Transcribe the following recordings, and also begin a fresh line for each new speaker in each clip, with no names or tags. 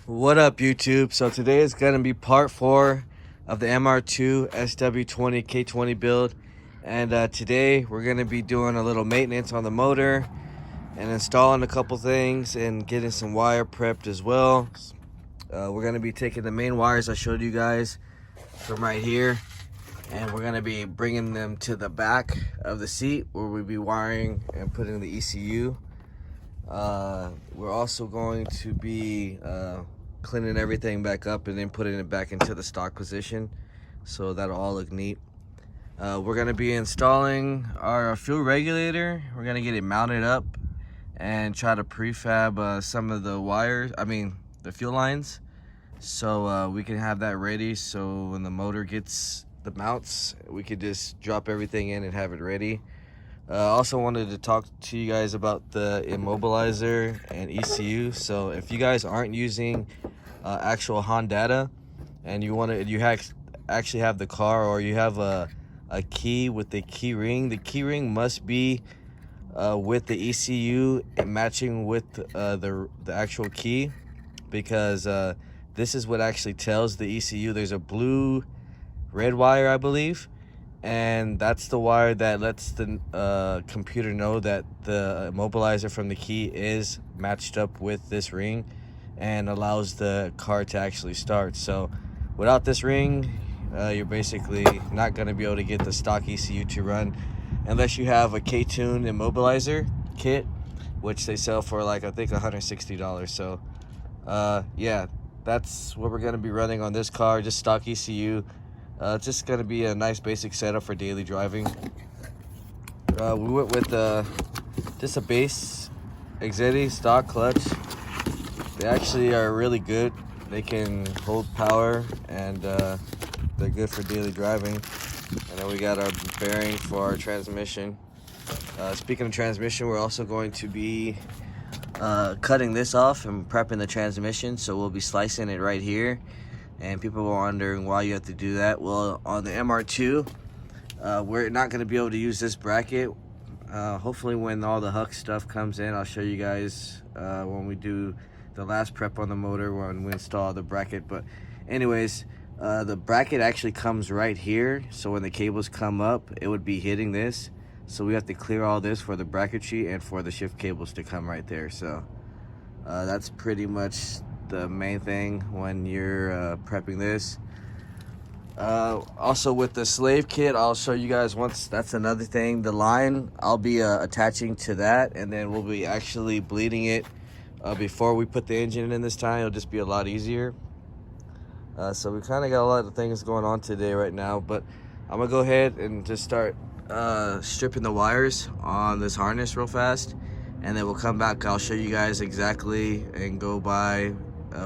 What up, YouTube? So today is going to be part 4 of the mr2 sw20 k20 build, and today we're going to be doing a little maintenance on the motor and installing a couple things and getting some wire prepped as well. We're going to be taking the main wires I showed you guys from right here, and we're going to be bringing them to the back of the seat where we'll be wiring and putting the ECU. We're also going to be cleaning everything back up and then putting it back into the stock position, so that'll all look neat. We're going to be installing our fuel regulator. We're going to get it mounted up and try to prefab some of the wires, the fuel lines, so we can have that ready, so when the motor gets the mounts, we could just drop everything in and have it ready. Also wanted to talk to you guys about the Immobilizer and ECU. So if you guys aren't using actual Honda and you actually have the car, or you have a key with the key ring must be with the ECU matching with the actual key, because this is what actually tells the ECU. There's a blue red wire, I believe, and that's the wire that lets the computer know that the immobilizer from the key is matched up with this ring and allows the car to actually start. So without this ring, you're basically not going to be able to get the stock ECU to run unless you have a K-Tune immobilizer kit, which they sell for like I think $160. So yeah, that's what we're going to be running on this car, just stock ECU. It's just going to be a nice basic setup for daily driving. We went with just a base Exedi stock clutch. They actually are really good. They can hold power, and they're good for daily driving. And then we got our bearing for our transmission. Speaking of transmission, we're also going to be cutting this off and prepping the transmission, so we'll be slicing it right here. And people were wondering why you have to do that. Well, on the mr2, we're not going to be able to use this bracket. Hopefully when all the Huck stuff comes in, I'll show you guys when we do the last prep on the motor, when we install the bracket. But anyways, the bracket actually comes right here, so when the cables come up, it would be hitting this. So we have to clear all this for the bracketry and for the shift cables to come right there. So that's pretty much the main thing when you're prepping this. Also with the slave kit, I'll show you guys once. That's another thing. The line, I'll be attaching to that, and then we'll be actually bleeding it before we put the engine in this time. It'll just be a lot easier. So we kind of got a lot of things going on today right now, but I'm gonna go ahead and just start stripping the wires on this harness real fast, and then we'll come back. I'll show you guys exactly and go by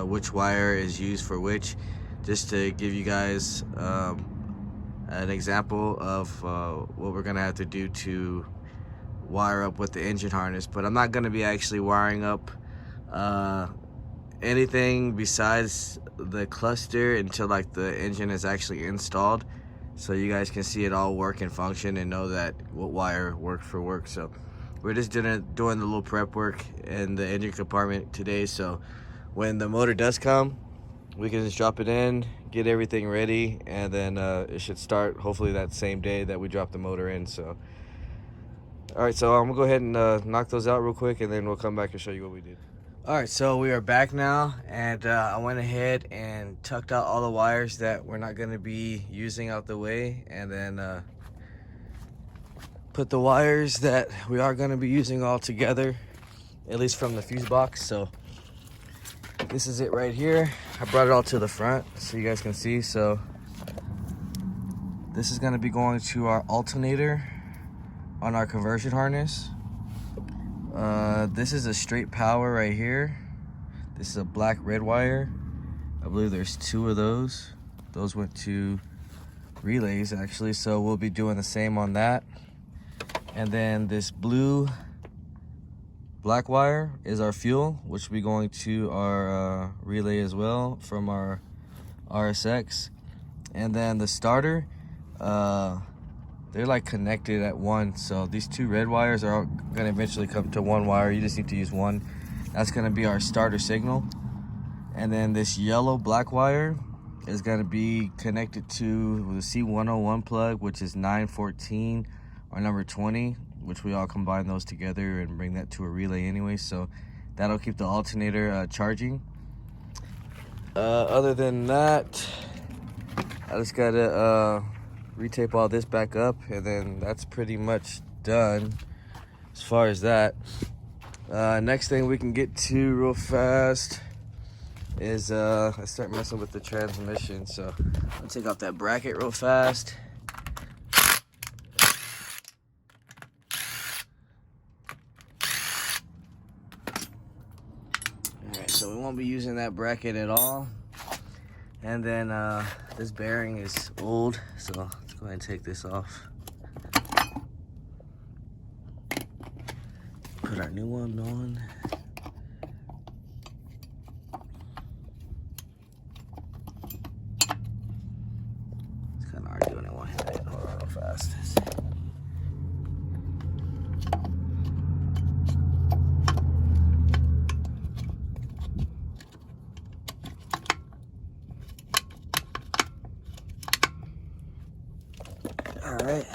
which wire is used for which, just to give you guys an example of what we're gonna have to do to wire up with the engine harness. But I'm not gonna be actually wiring up anything besides the cluster until like the engine is actually installed, so you guys can see it all work and function and know that what wire worked for work. So we're just doing the little prep work in the engine compartment today, so when the motor does come, we can just drop it in, get everything ready, and then it should start hopefully that same day that we drop the motor in. So alright, so I'm gonna go ahead and knock those out real quick, and then we'll come back and show you what we did. Alright, so we are back now, and I went ahead and tucked out all the wires that we're not going to be using out the way, and then put the wires that we are going to be using all together, at least from the fuse box. So this is it right here. I brought it all to the front so you guys can see. So this is going to be going to our alternator on our conversion harness. This is a straight power right here. This is a black red wire. I believe there's 2 of those. Those went to relays actually, so we'll be doing the same on that. And then this blue black wire is our fuel, which will be going to our relay as well from our RSX. And then the starter, they're like connected at one, so these 2 red wires are gonna eventually come to one wire. You just need to use one. That's gonna be our starter signal. And then this yellow black wire is going to be connected to the C101 plug, which is 914 or number 20, which we all combine those together and bring that to a relay anyway. So that'll keep the alternator charging. Other than that, I just got to retape all this back up, and then that's pretty much done as far as that. Next thing we can get to real fast is I start messing with the transmission. So I'll take off that bracket real fast. Alright, so we won't be using that bracket at all. And then this bearing is old, so let's go ahead and take this off. Put our new one on. Doing it one hit. Hold on real fast. Alright.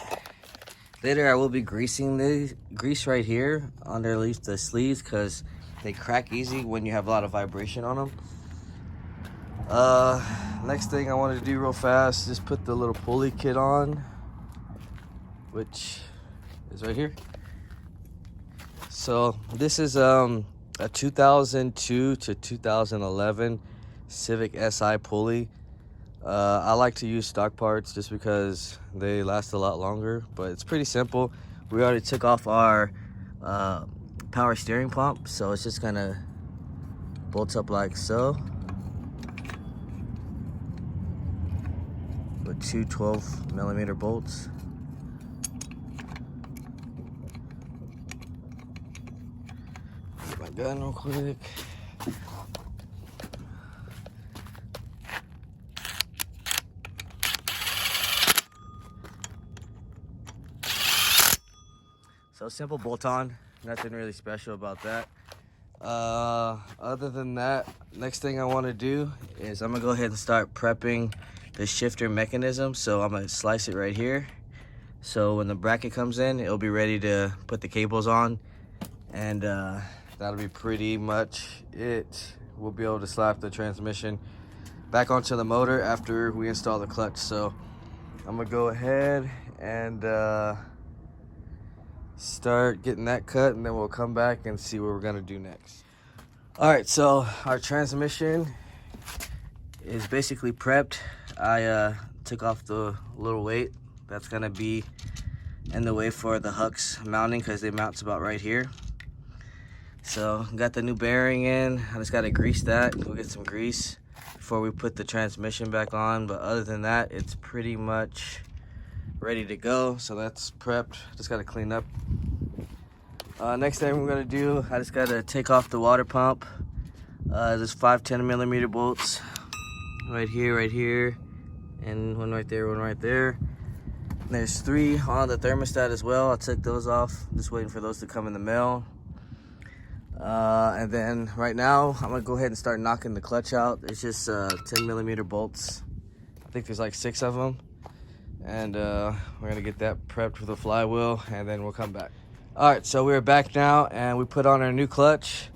Later I will be greasing the grease right here underneath the sleeves because they crack easy when you have a lot of vibration on them. Next thing I want to do real fast, just put the little pulley kit on, which is right here. So this is a 2002 to 2011 Civic Si pulley. I like to use stock parts just because they last a lot longer, but it's pretty simple. We already took off our power steering pump, so it's just gonna bolt up like so. With two 12mm bolts. Get my gun real quick. So simple bolt on, nothing really special about that. Other than that, next thing I want to do is I'm gonna go ahead and start prepping the shifter mechanism. So I'm gonna slice it right here, so when the bracket comes in, it'll be ready to put the cables on, and that'll be pretty much it. We'll be able to slap the transmission back onto the motor after we install the clutch. So I'm gonna go ahead and start getting that cut, and then we'll come back and see what we're gonna do next. All right, so our transmission is basically prepped. I took off the little weight that's gonna be in the way for the hooks mounting, because they mount about right here. So got the new bearing in. I just gotta grease that. We'll get some grease before we put the transmission back on, but other than that, it's pretty much ready to go. So that's prepped, just gotta clean up. Next thing we're gonna do, I just gotta take off the water pump. There's 5 10mm bolts right here, and one right there, one right there. And there's 3 on the thermostat as well. I took those off, just waiting for those to come in the mail. And then right now I'm gonna go ahead and start knocking the clutch out. It's just 10mm bolts. I think there's like 6 of them, and we're gonna get that prepped with a flywheel, and then we'll come back. All right, so we're back now, and we put on our new clutch,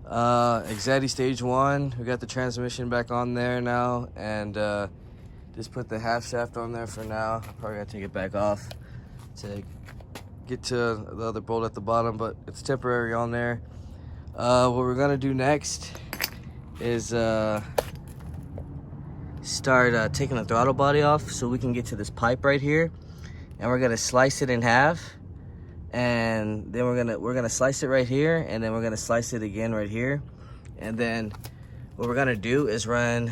Exetti stage 1. We got the transmission back on there now, and just put the half shaft on there for now. Probably gotta take it back off to get to the other bolt at the bottom, but it's temporary on there. What we're gonna do next is start taking the throttle body off so we can get to this pipe right here, and we're gonna slice it in half, and then we're gonna slice it right here, and then we're gonna slice it again right here, and then what we're gonna do is run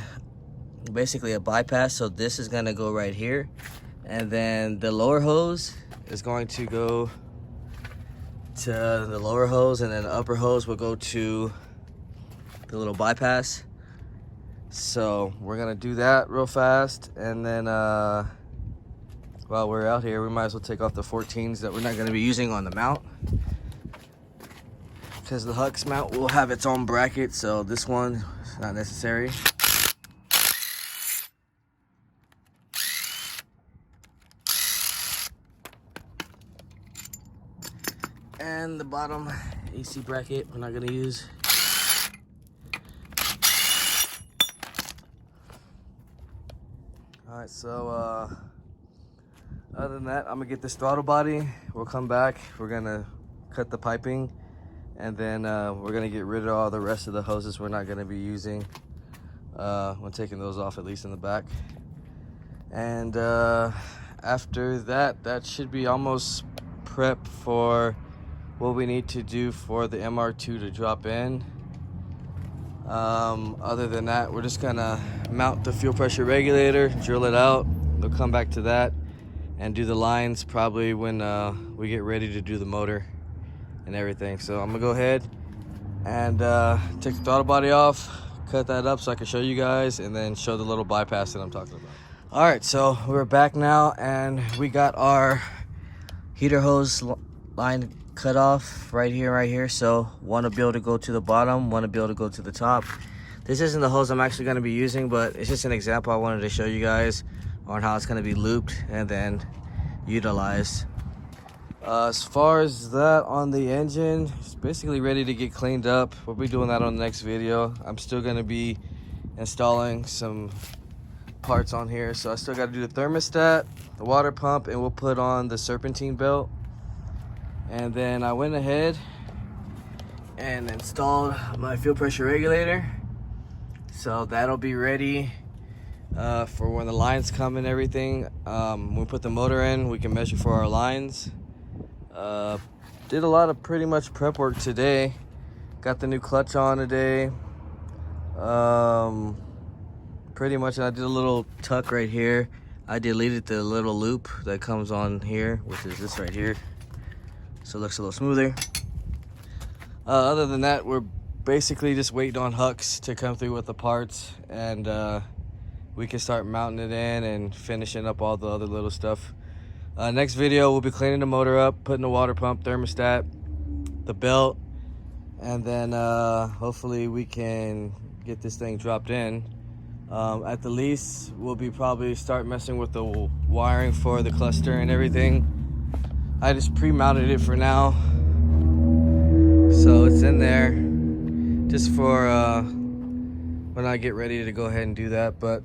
basically a bypass. So this is gonna go right here, and then the lower hose is going to go to the lower hose, and then the upper hose will go to the little bypass. So we're gonna do that real fast, and then while we're out here, we might as well take off the 14s that we're not gonna be using on the mount. because the hux mount will have its own bracket, so this one is not necessary. And the bottom AC bracket we're not gonna use. All right, so other than that, I'm gonna get this throttle body. We'll come back, we're gonna cut the piping, and then we're gonna get rid of all the rest of the hoses we're not gonna be using when taking those off, at least in the back. And after that, that should be almost prep for what we need to do for the MR2 to drop in. Other than that, we're just gonna mount the fuel pressure regulator, drill it out. We'll come back to that and do the lines probably when we get ready to do the motor and everything. So I'm gonna go ahead and take the throttle body off, cut that up so I can show you guys, and then show the little bypass that I'm talking about. All right, so we're back now, and we got our heater hose line cut off right here. So one will be able to go to the bottom, one will be able to go to the top. This isn't the hose I'm actually going to be using, but it's just an example I wanted to show you guys on how it's going to be looped and then utilized. As far as that on the engine, it's basically ready to get cleaned up. We'll be doing that on the next video. I'm still going to be installing some parts on here, so I still got to do the thermostat, the water pump, and we'll put on the serpentine belt. And then I went ahead and installed my fuel pressure regulator, so that'll be ready for when the lines come and everything. When we put the motor in, we can measure for our lines. Did a lot of pretty much prep work today. Got the new clutch on today. Pretty much, I did a little tuck right here. I deleted the little loop that comes on here, which is this right here, so it looks a little smoother. Other than that, we're basically just waiting on Hux to come through with the parts, and we can start mounting it in and finishing up all the other little stuff. Next video, we'll be cleaning the motor up, putting the water pump, thermostat, the belt, and then hopefully we can get this thing dropped in. At the least, we'll be probably start messing with the wiring for the cluster and everything. I just pre-mounted it for now, so it's in there just for when I get ready to go ahead and do that. But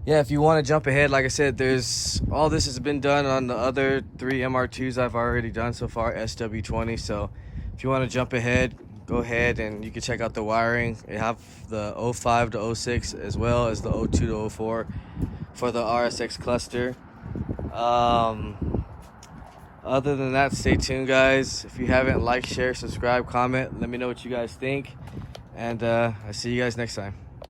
yeah, if you want to jump ahead, like I said, there's all this has been done on the other 3 MR2s I've already done so far, sw20. So if you want to jump ahead, go ahead and you can check out the wiring. They have the 05 to 06 as well as the 02 to 04 for the RSX cluster. Other than that, stay tuned, guys. If you haven't, like, share, subscribe, comment, let me know what you guys think, and I see you guys next time.